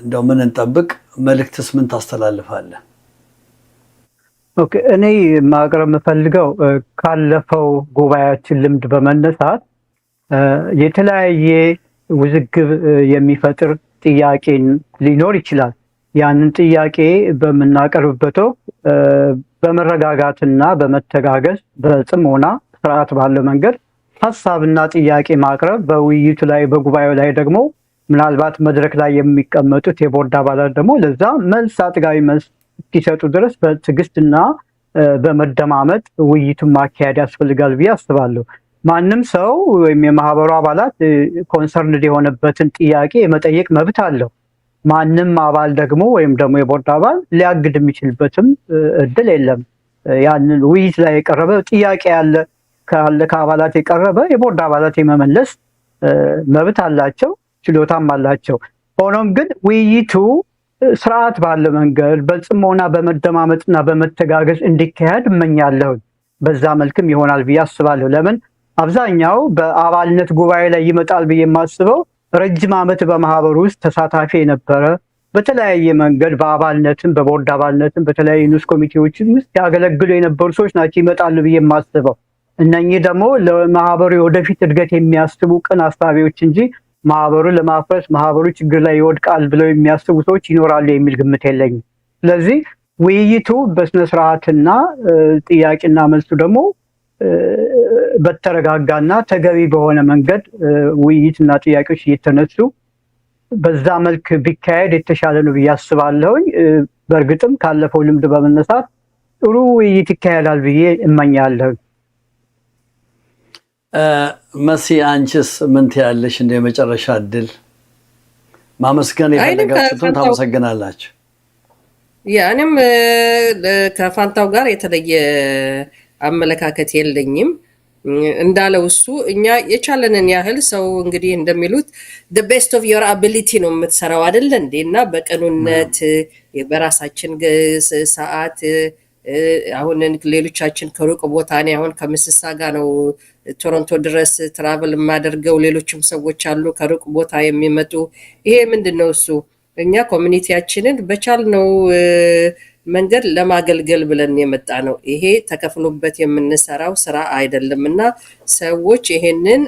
እንደው ምን እንጠብቅ? መልእክትስ ምን ታስተላልፋለህ? ኦኬ፣ እኔ ማቅረብ የምፈልገው ካለፈው ጉባኤያችን ልምድ በመነሳት የተለያየ ውዝግብ የሚፈጥር ጥያቄ ሊኖር ይችላል። ያንን ጥያቄ በምናቀርብበት በመረጋጋትና በመተጋገዝ በጽሞና ስርዓት ባለው መንገድ ሀሳብና ጥያቄ ማቅረብ፣ በውይይቱ ላይ በጉባኤው ላይ ደግሞ ምናልባት መድረክ ላይ የሚቀመጡት የቦርድ አባላት ደግሞ ለዛ መልስ አጥጋቢ መልስ እስኪሰጡ ድረስ በትዕግስትና በመደማመጥ ውይይቱን ማካሄድ ያስፈልጋል ብዬ አስባለሁ። ማንም ሰው ወይም የማህበሩ አባላት ኮንሰርንድ የሆነበትን ጥያቄ የመጠየቅ መብት አለው። ማንም አባል ደግሞ ወይም ደግሞ የቦርድ አባል ሊያግድ የሚችልበትም እድል የለም። ያንን ውይይት ላይ የቀረበ ጥያቄ ካለ ከአባላት የቀረበ የቦርድ አባላት የመመለስ መብት አላቸው፣ ችሎታም አላቸው። ሆኖም ግን ውይይቱ ስርዓት ባለ መንገድ በጽሞና በመደማመጥና በመተጋገዝ እንዲካሄድ እመኛለሁ። በዛ መልክም ይሆናል ብዬ አስባለሁ። ለምን አብዛኛው በአባልነት ጉባኤ ላይ ይመጣል ብዬ የማስበው ረጅም ዓመት በማህበሩ ውስጥ ተሳታፊ የነበረ በተለያየ መንገድ በአባልነትም በቦርድ አባልነትም በተለያዩ ንዑስ ኮሚቴዎችም ውስጥ ያገለግሉ የነበሩ ሰዎች ናቸው ይመጣሉ ብዬ የማስበው። እነኚህ ደግሞ ለማህበሩ የወደፊት እድገት የሚያስቡ ቅን አሳቢዎች እንጂ ማህበሩ ለማፍረስ ማህበሩ ችግር ላይ ይወድቃል ብለው የሚያስቡ ሰዎች ይኖራሉ የሚል ግምት የለኝም። ስለዚህ ውይይቱ በስነ ስርዓትና ጥያቄና መልሱ ደግሞ በተረጋጋና ተገቢ በሆነ መንገድ ውይይትና ጥያቄዎች እየተነሱ በዛ መልክ ቢካሄድ የተሻለ ነው ብዬ አስባለሁኝ። በእርግጥም ካለፈው ልምድ በመነሳት ጥሩ ውይይት ይካሄዳል ብዬ እመኛለሁ። መሲ አንቺስ ምን ትያለሽ? እንደ የመጨረሻ እድል ማመስገን የፈለጋችሁትን ታመሰግናላችሁ። እኔም ከፋንታው ጋር የተለየ አመለካከት የለኝም። እንዳለው እሱ እኛ የቻለንን ያህል ሰው እንግዲህ እንደሚሉት the best of your ability ነው የምትሰራው አይደል እንዴ? እና በቀኑነት በራሳችን ሰዓት አሁን ሌሎቻችን ከሩቅ ቦታ ነው አሁን ከምስሳ ጋር ነው ቶሮንቶ ድረስ ትራቨል የማደርገው። ሌሎችም ሰዎች አሉ ከሩቅ ቦታ የሚመጡ። ይሄ ምንድነው እሱ እኛ ኮሚኒቲያችንን በቻልነው መንገድ ለማገልገል ብለን የመጣ ነው። ይሄ ተከፍሎበት የምንሰራው ስራ አይደለም እና ሰዎች ይሄንን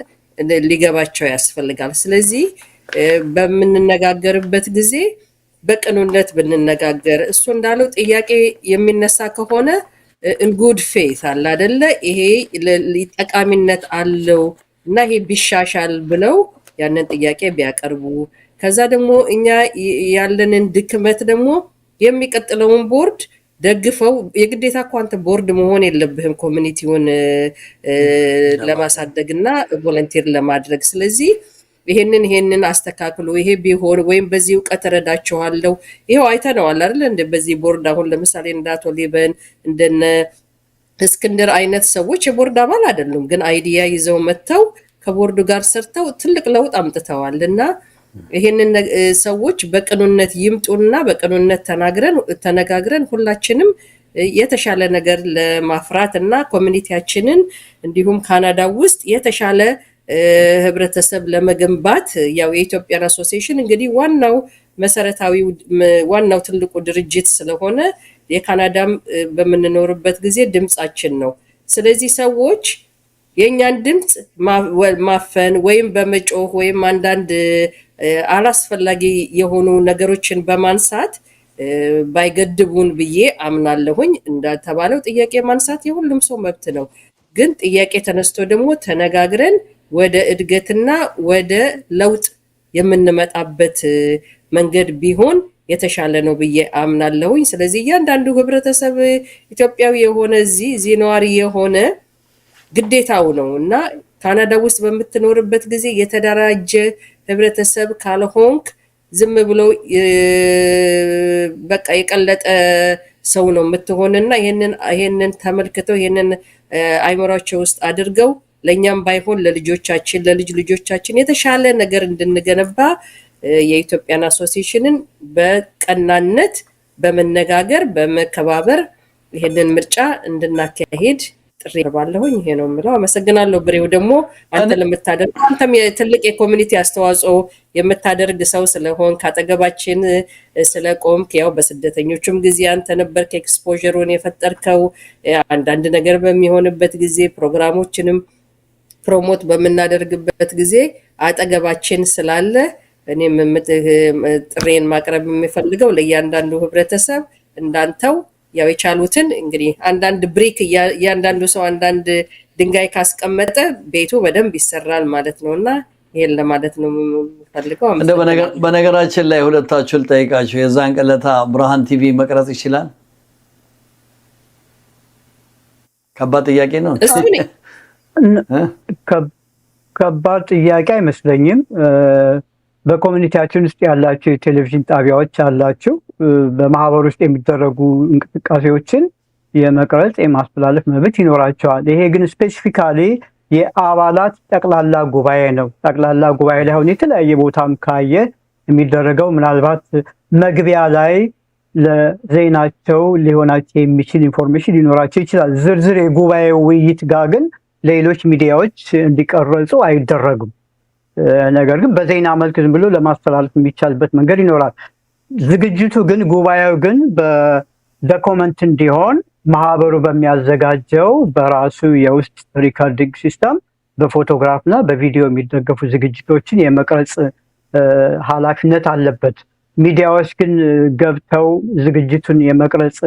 ሊገባቸው ያስፈልጋል። ስለዚህ በምንነጋገርበት ጊዜ በቅኑነት ብንነጋገር፣ እሱ እንዳለው ጥያቄ የሚነሳ ከሆነ ጉድ ፌት አለ አይደለ? ይሄ ጠቃሚነት አለው እና ይሄ ቢሻሻል ብለው ያንን ጥያቄ ቢያቀርቡ፣ ከዛ ደግሞ እኛ ያለንን ድክመት ደግሞ የሚቀጥለውን ቦርድ ደግፈው የግዴታ እኮ አንተ ቦርድ መሆን የለብህም ኮሚኒቲውን ለማሳደግ እና ቮለንቲር ለማድረግ። ስለዚህ ይሄንን አስተካክሉ፣ ይሄ ቢሆን ወይም በዚህ እውቀት እረዳቸዋለሁ። ይሄው አይተነዋል አይደል? እንደ በዚህ ቦርድ አሁን ለምሳሌ እንደ አቶ ሊበን እንደነ እስክንድር አይነት ሰዎች የቦርድ አባል አይደሉም፣ ግን አይዲያ ይዘው መጥተው ከቦርዱ ጋር ሰርተው ትልቅ ለውጥ አምጥተዋል እና ይሄንን ሰዎች በቅኑነት ይምጡና በቅኑነት ተነጋግረን ሁላችንም የተሻለ ነገር ለማፍራት እና ኮሚኒቲያችንን እንዲሁም ካናዳ ውስጥ የተሻለ ህብረተሰብ ለመገንባት ያው የኢትዮጵያን አሶሲዬሽን እንግዲህ ዋናው ትልቁ ድርጅት ስለሆነ የካናዳም በምንኖርበት ጊዜ ድምጻችን ነው። ስለዚህ ሰዎች የኛን ድምጽ ማፈን ወይም በመጮህ ወይም አንዳንድ አላስፈላጊ የሆኑ ነገሮችን በማንሳት ባይገድቡን ብዬ አምናለሁኝ። እንደተባለው ጥያቄ ማንሳት የሁሉም ሰው መብት ነው። ግን ጥያቄ ተነስቶ ደግሞ ተነጋግረን ወደ እድገትና ወደ ለውጥ የምንመጣበት መንገድ ቢሆን የተሻለ ነው ብዬ አምናለሁኝ። ስለዚህ እያንዳንዱ ህብረተሰብ ኢትዮጵያዊ የሆነ እዚህ ነዋሪ የሆነ ግዴታው ነው እና ካናዳ ውስጥ በምትኖርበት ጊዜ የተደራጀ ህብረተሰብ ካልሆንክ ዝም ብሎ በቃ የቀለጠ ሰው ነው የምትሆንና ይሄንን ተመልክተው ይሄንን አይምሯቸው ውስጥ አድርገው ለኛም ባይሆን ለልጆቻችን ለልጅ ልጆቻችን የተሻለ ነገር እንድንገነባ የኢትዮጵያን አሶሲዬሽንን በቀናነት በመነጋገር በመከባበር ይሄንን ምርጫ እንድናካሄድ ጥሪ ባለሁኝ። ይሄ ነው የምለው። አመሰግናለሁ። ብሬው ደግሞ አንተ ለምታደርግ አንተም የትልቅ የኮሚኒቲ አስተዋጽኦ የምታደርግ ሰው ስለሆን ካጠገባችን ስለቆምክ ያው በስደተኞቹም ጊዜ አንተ ነበርክ ኤክስፖዠሩን የፈጠርከው። አንዳንድ ነገር በሚሆንበት ጊዜ ፕሮግራሞችንም ፕሮሞት በምናደርግበት ጊዜ አጠገባችን ስላለ እኔም ጥሬን ማቅረብ የሚፈልገው ለእያንዳንዱ ህብረተሰብ እንዳንተው ያው የቻሉትን እንግዲህ አንዳንድ ብሪክ እያንዳንዱ ሰው አንዳንድ ድንጋይ ካስቀመጠ ቤቱ በደንብ ይሰራል ማለት ነውና ይሄን ለማለት ነው የምፈልገው። እንደ በነገራችን ላይ ሁለታችሁ ልጠይቃችሁ፣ የዛን ቀለታ ብርሃን ቲቪ መቅረጽ ይችላል? ከባድ ጥያቄ ነው። ከባድ ጥያቄ አይመስለኝም። በኮሚኒቲያችን ውስጥ ያላችሁ የቴሌቪዥን ጣቢያዎች አላችሁ። በማህበር ውስጥ የሚደረጉ እንቅስቃሴዎችን የመቅረጽ የማስተላለፍ መብት ይኖራቸዋል። ይሄ ግን ስፔሲፊካሊ የአባላት ጠቅላላ ጉባኤ ነው። ጠቅላላ ጉባኤ ላይ አሁን የተለያየ ቦታም ካየ የሚደረገው ምናልባት መግቢያ ላይ ለዜናቸው ሊሆናቸው የሚችል ኢንፎርሜሽን ሊኖራቸው ይችላል። ዝርዝር የጉባኤው ውይይት ጋር ግን ሌሎች ሚዲያዎች እንዲቀረጹ አይደረጉም። ነገር ግን በዜና መልክ ዝም ብሎ ለማስተላለፍ የሚቻልበት መንገድ ይኖራል። ዝግጅቱ ግን ጉባኤው ግን በዶክመንት እንዲሆን ማህበሩ በሚያዘጋጀው በራሱ የውስጥ ሪካርዲንግ ሲስተም በፎቶግራፍ እና በቪዲዮ የሚደገፉ ዝግጅቶችን የመቅረጽ ኃላፊነት አለበት። ሚዲያዎች ግን ገብተው ዝግጅቱን የመቅረጽ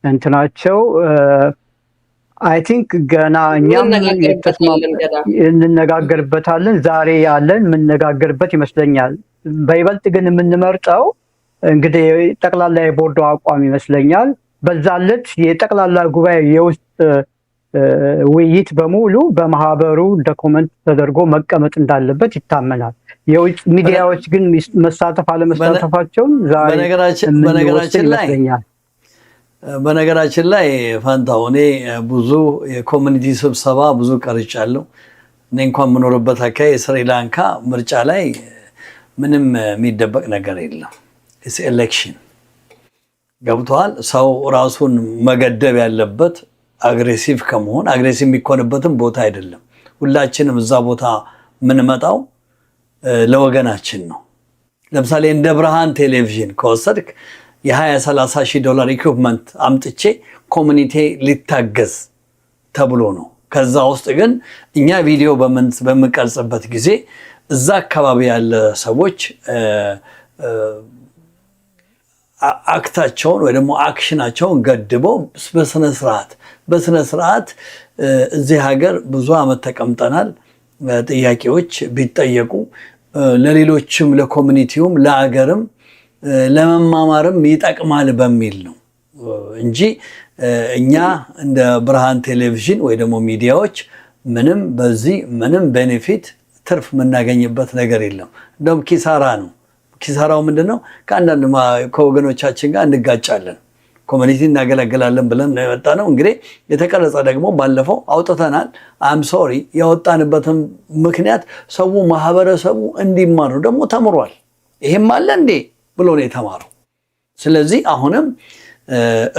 እንትናቸው አይ ቲንክ ገና እኛም እንነጋገርበታለን። ዛሬ ያለን የምንነጋገርበት ይመስለኛል። በይበልጥ ግን የምንመርጠው እንግዲህ ጠቅላላ የቦርዱ አቋም ይመስለኛል። በዛለት የጠቅላላ ጉባኤ የውስጥ ውይይት በሙሉ በማህበሩ ዶክመንት ተደርጎ መቀመጥ እንዳለበት ይታመናል። የውጭ ሚዲያዎች ግን መሳተፍ አለመሳተፋቸውን ዛሬ በነገራችን ላይ ፋንታው፣ እኔ ብዙ የኮሚኒቲ ስብሰባ ብዙ ቀርጫለሁ። እኔ እንኳን የምኖርበት አካባቢ የስሪላንካ ምርጫ ላይ ምንም የሚደበቅ ነገር የለም። ኢትስ ኤሌክሽን ገብቷል። ሰው ራሱን መገደብ ያለበት አግሬሲቭ ከመሆን አግሬሲቭ የሚኮንበትም ቦታ አይደለም። ሁላችንም እዛ ቦታ የምንመጣው ለወገናችን ነው። ለምሳሌ እንደ ብርሃን ቴሌቪዥን ከወሰድክ የ20-30 ሺህ ዶላር ኢኩፕመንት አምጥቼ ኮሚኒቲ ሊታገዝ ተብሎ ነው። ከዛ ውስጥ ግን እኛ ቪዲዮ በምንቀርጽበት ጊዜ እዛ አካባቢ ያለ ሰዎች አክታቸውን ወይ ደግሞ አክሽናቸውን ገድበው በስነ ስርዓት እዚህ ሀገር ብዙ አመት ተቀምጠናል። ጥያቄዎች ቢጠየቁ ለሌሎችም ለኮሚኒቲውም ለሀገርም ለመማማርም ይጠቅማል በሚል ነው እንጂ እኛ እንደ ብርሃን ቴሌቪዥን ወይ ደግሞ ሚዲያዎች በዚህ ምንም ቤኔፊት ትርፍ የምናገኝበት ነገር የለም። እንደውም ኪሳራ ነው። ኪሳራው ምንድነው? ከአንዳንድ ከወገኖቻችን ጋር እንጋጫለን። ኮሚኒቲ እናገለግላለን ብለን ነው የመጣ ነው። እንግዲህ የተቀረጸ ደግሞ ባለፈው አውጥተናል። አም ሶሪ ያወጣንበትም ምክንያት ማህበረሰቡ እንዲማር ነው። ደግሞ ተምሯል። ይሄም አለ እንዴ ብሎ ነው የተማረው። ስለዚህ አሁንም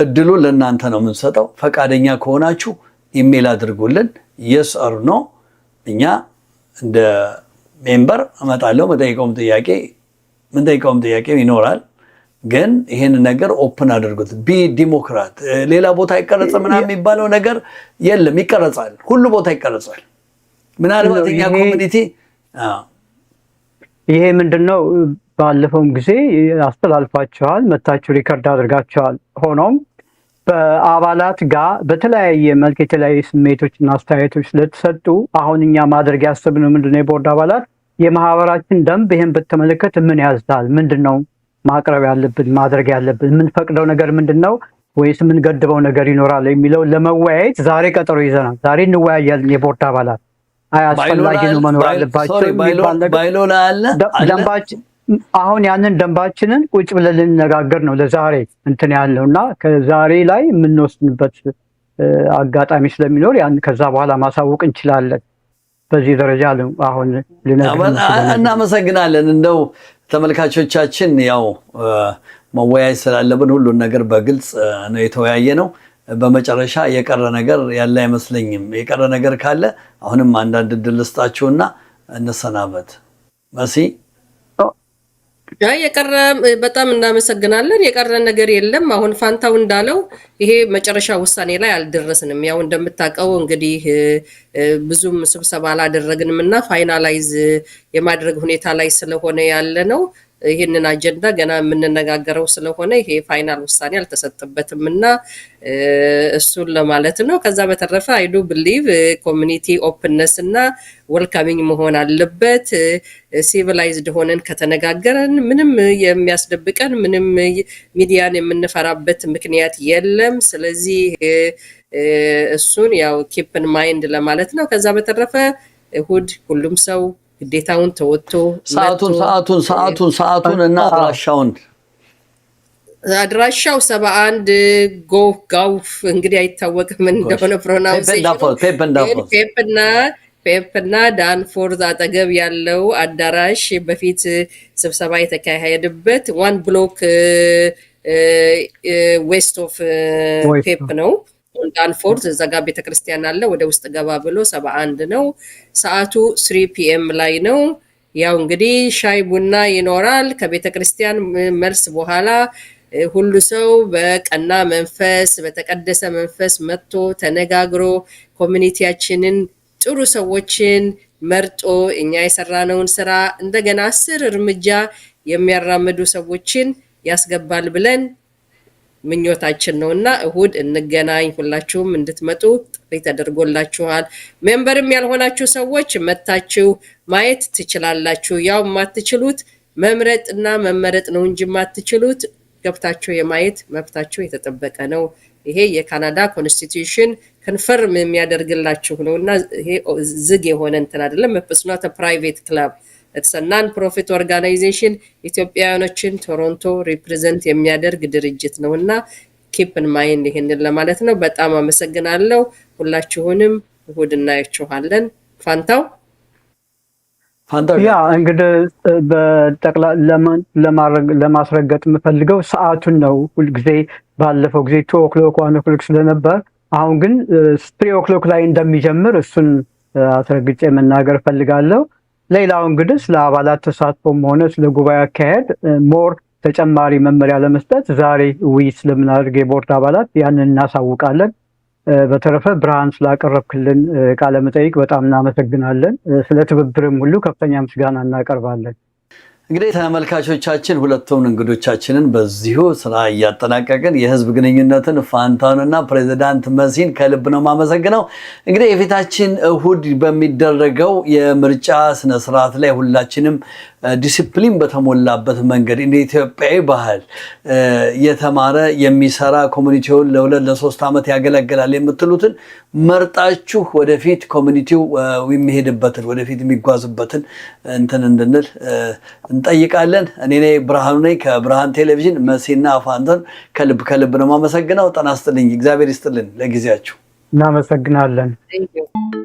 እድሉን ለእናንተ ነው የምንሰጠው። ፈቃደኛ ከሆናችሁ ኢሜል አድርጉልን። የስ ኦር ኖ እኛ እንደ ሜምበር እመጣለሁ። ምንጠይቀውም ጥያቄ ይኖራል። ግን ይህን ነገር ኦፕን አድርጉት። ዲሞክራት ሌላ ቦታ ይቀረጽ ምናምን የሚባለው ነገር የለም። ይቀረጻል፣ ሁሉ ቦታ ይቀረጻል። ምናልባት እኛ ኮሚኒቲ ይሄ ምንድነው ባለፈውም ጊዜ አስተላልፋችኋል፣ መታችሁ ሪከርድ አድርጋችኋል። ሆኖም በአባላት ጋር በተለያየ መልክ የተለያዩ ስሜቶችና አስተያየቶች ስለተሰጡ አሁን እኛ ማድረግ ያሰብነው ምንድነው የቦርድ አባላት የማህበራችን ደንብ ይሄን በተመለከተ ምን ያዝዳል፣ ምንድነው ማቅረብ ያለብን ማድረግ ያለብን፣ የምንፈቅደው ነገር ምንድነው ወይስ የምንገድበው ነገር ይኖራል የሚለው ለመወያየት ዛሬ ቀጠሮ ይዘናል። ዛሬ እንወያያለን። የቦርድ አባላት አስፈላጊ ነው መኖር አለባቸው ባይሎላ አለ ደንባችን። አሁን ያንን ደንባችንን ቁጭ ብለን ልንነጋገር ነው ለዛሬ እንትን ያለው እና ከዛሬ ላይ የምንወስንበት አጋጣሚ ስለሚኖር ያን ከዛ በኋላ ማሳወቅ እንችላለን። በዚህ ደረጃ አሁን እናመሰግናለን። እንደው ተመልካቾቻችን ያው መወያየት ስላለብን ሁሉን ነገር በግልጽ ነው የተወያየ ነው። በመጨረሻ የቀረ ነገር ያለ አይመስለኝም። የቀረ ነገር ካለ አሁንም አንዳንድ እድል ልስጣችሁና እንሰናበት። መሲ የቀረ በጣም እናመሰግናለን። የቀረ ነገር የለም። አሁን ፋንታው እንዳለው ይሄ መጨረሻ ውሳኔ ላይ አልደረስንም። ያው እንደምታውቀው እንግዲህ ብዙም ስብሰባ አላደረግንም እና ፋይናላይዝ የማድረግ ሁኔታ ላይ ስለሆነ ያለ ነው። ይህንን አጀንዳ ገና የምንነጋገረው ስለሆነ ይሄ ፋይናል ውሳኔ አልተሰጠበትም እና እሱን ለማለት ነው። ከዛ በተረፈ አይዱ ብሊቭ ኮሚኒቲ ኦፕንነስ እና ወልካሚንግ መሆን አለበት። ሲቪላይዝድ ሆነን ከተነጋገረን ምንም የሚያስደብቀን ምንም ሚዲያን የምንፈራበት ምክንያት የለም። ስለዚህ እሱን ያው ኪፕን ማይንድ ለማለት ነው። ከዛ በተረፈ እሁድ ሁሉም ሰው ግዴታውን ተወጥቶ ሰዓቱን እና አድራሻው 71 ጎፍ ጋውፍ እንግዲህ አይታወቅም እንደሆነ ፕሮናውንሴሽኑ ፔፕና ዳንፎርዝ አጠገብ ያለው አዳራሽ በፊት ስብሰባ የተካሄደበት 1 ብሎክ ዌስት ኦፍ ፔፕ ነው። ዳንፎርዝ እዛ ጋር ቤተክርስቲያን አለ። ወደ ውስጥ ገባ ብሎ 71 ነው። ሰዓቱ 3 PM ላይ ነው። ያው እንግዲህ ሻይ ቡና ይኖራል። ከቤተክርስቲያን መልስ በኋላ ሁሉ ሰው በቀና መንፈስ በተቀደሰ መንፈስ መጥቶ ተነጋግሮ ኮሚኒቲያችንን ጥሩ ሰዎችን መርጦ እኛ የሰራነውን ስራ እንደገና 10 እርምጃ የሚያራምዱ ሰዎችን ያስገባል ብለን ምኞታችን ነውና እሁድ እንገናኝ። ሁላችሁም እንድትመጡ ጥሪ ተደርጎላችኋል። ሜምበርም ያልሆናችሁ ሰዎች መታችሁ ማየት ትችላላችሁ። ያው የማትችሉት መምረጥና መመረጥ ነው እንጂ የማትችሉት ገብታችሁ የማየት መብታችሁ የተጠበቀ ነው። ይሄ የካናዳ ኮንስቲቲዩሽን ኮንፈርም የሚያደርግላችሁ ነውና ይሄ ዝግ የሆነ እንትን አይደለም። it's not a private club, it's a non-profit organization ኢትዮጵያውያኖችን ቶሮንቶ ሪፕሬዘንት የሚያደርግ ድርጅት ነውና keep in mind ይሄንን ለማለት ነው። በጣም አመሰግናለሁ። ሁላችሁንም እሁድ እናያችኋለን። ፋንታው ያ እንግዲህ ለማስረገጥ የምፈልገው ሰዓቱን ነው። ሁልጊዜ ባለፈው ጊዜ 2 o'clock 1 o'clock ስለነበር አሁን ግን 3 o'clock ላይ እንደሚጀምር እሱን አስረግጬ መናገር ፈልጋለሁ። ሌላው እንግዲህ ስለ አባላት ተሳትፎም ሆነ ስለ ጉባኤ አካሄድ ሞር ተጨማሪ መመሪያ ለመስጠት ዛሬ ውይይት ስለምናደርግ የቦርድ አባላት ያንን እናሳውቃለን። በተረፈ ብርሃን ስላቀረብክልን ቃለ መጠይቅ በጣም እናመሰግናለን። ስለ ትብብርም ሁሉ ከፍተኛ ምስጋና እናቀርባለን። እንግዲህ ተመልካቾቻችን ሁለቱም እንግዶቻችንን በዚሁ ስራ እያጠናቀቅን የህዝብ ግንኙነትን ፋንታውንና ፕሬዝዳንት መሲን ከልብ ነው ማመሰግነው። እንግዲህ የፊታችን እሁድ በሚደረገው የምርጫ ስነ ስርዓት ላይ ሁላችንም ዲሲፕሊን በተሞላበት መንገድ እንደ ኢትዮጵያዊ ባህል የተማረ የሚሰራ ኮሚኒቲውን ለ2-3 ዓመት ያገለግላል የምትሉትን መርጣችሁ ወደፊት ኮሚኒቲው የሚሄድበትን ወደፊት የሚጓዝበትን እንትን እንድንል እንጠይቃለን። እኔ ብርሃኑ ነኝ ከብርሃን ቴሌቪዥን። መሲና ፋንታውን ከልብ ነው ማመሰግነው። ጤና ይስጥልኝ። እግዚአብሔር ይስጥልን። ለጊዜያችሁ እናመሰግናለን። Thank you.